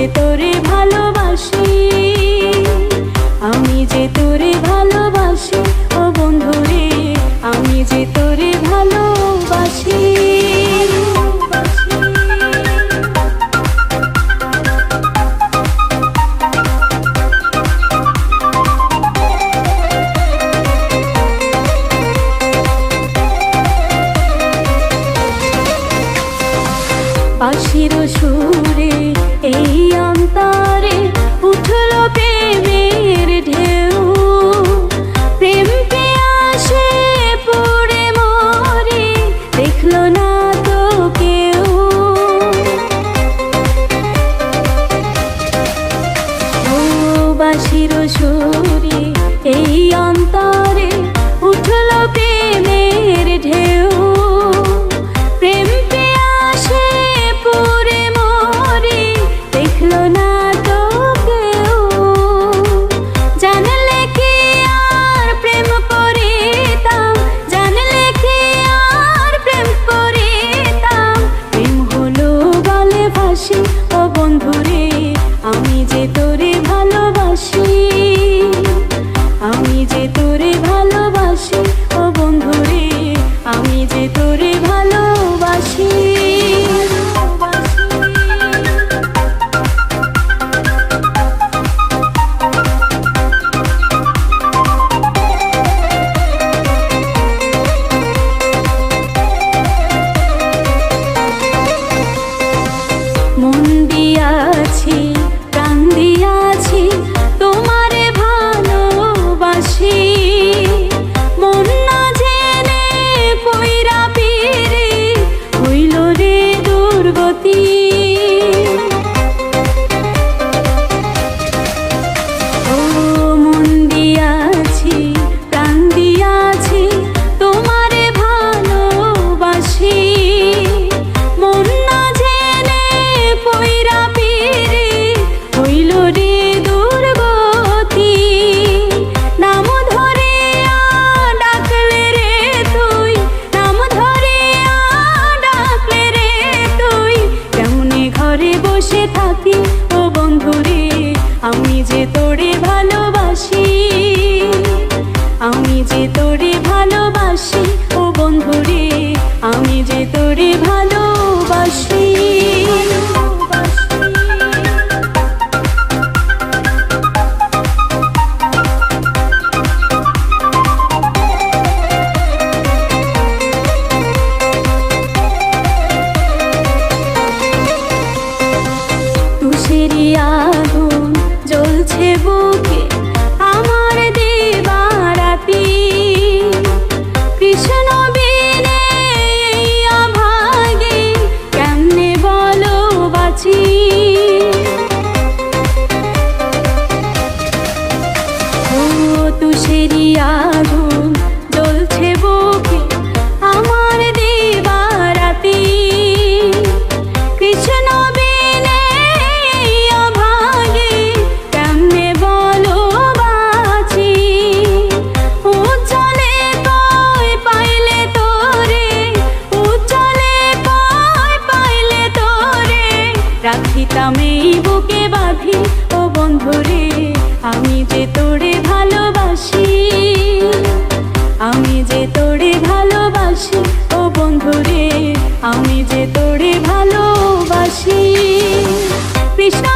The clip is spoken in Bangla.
যে তোরে ভালোবাসি, আমি যে তোরে ভালোবাসি, ও বন্ধুরে আমি যে তোরে ভালোবাসি। বাঁশির সুরে এই অন্তরে উঠল প্রেমের ঢেউ, প্রেম পিয়াসে পুড়ে মরে দেখলো না তো কেউ। ও বাঁশির সুরে এই অন্তরে উঠল প্রেমের ঢেউ, প্রেম পিয়াসে পুরে মরে দেখলো না তো কেউ। জানলে কি আর প্রেম করিতাম, জানলে কি আর প্রেম করিতাম, প্রেম হলো বলে ভাসি, ও বন্ধুরে আমি যে তোরে ভালোবাসি, আমি যে তোরে ভালোবাসি, ও বন্ধুরে আমি যে তোরে ভালোবাসি। মন দিয়াছি প্রাণ দিয়াছি তোমারে ভালোবাসি, মন না জেনে পইরা পীরে হইল রে দুর্গতি। ও মন দিয়াছি প্রাণ দিয়াছি তোমারে ভালোবাসি, মন না জেনে পইরা পীরে হইল রে দুর্গতি। নাম ধরে ডাকলে রে তুই, নাম ধরে ডাকলে রে তুই, কেমনে ঘরে বসে থাকি, ও বন্ধুরে আমি যে তোরে ভালোবাসি, আমি যে তোরে ভালোবাসি, ও বন্ধুরে আমি যে তোরে ভালোবাসি। তুষেরি আগুন জ্বলছে বুকে আমার দিবারাতি, কৃষ্ণ বিনে এই অভাগে কেমনে বলো বাঁচি। ও তুষেরি আগুন জ্বলছে বুকে আমার দিবারাতি, কৃষ্ণ বিনে এই অভাগে কেমনে বলো বাঁচি। উজ্জ্বলে কই পাইলে তোরে, উজ্জ্বলে কই পাইলে তোরে, রাখিতাম এই বুকে বাঁধি, ও বন্ধুরে আমি যে তোরে ভালোবাসি, আমি যে তোরে ভালোবাসি, ও বন্ধুরে আমি যে তোরে ভালোবাসি। কৃষ্ণ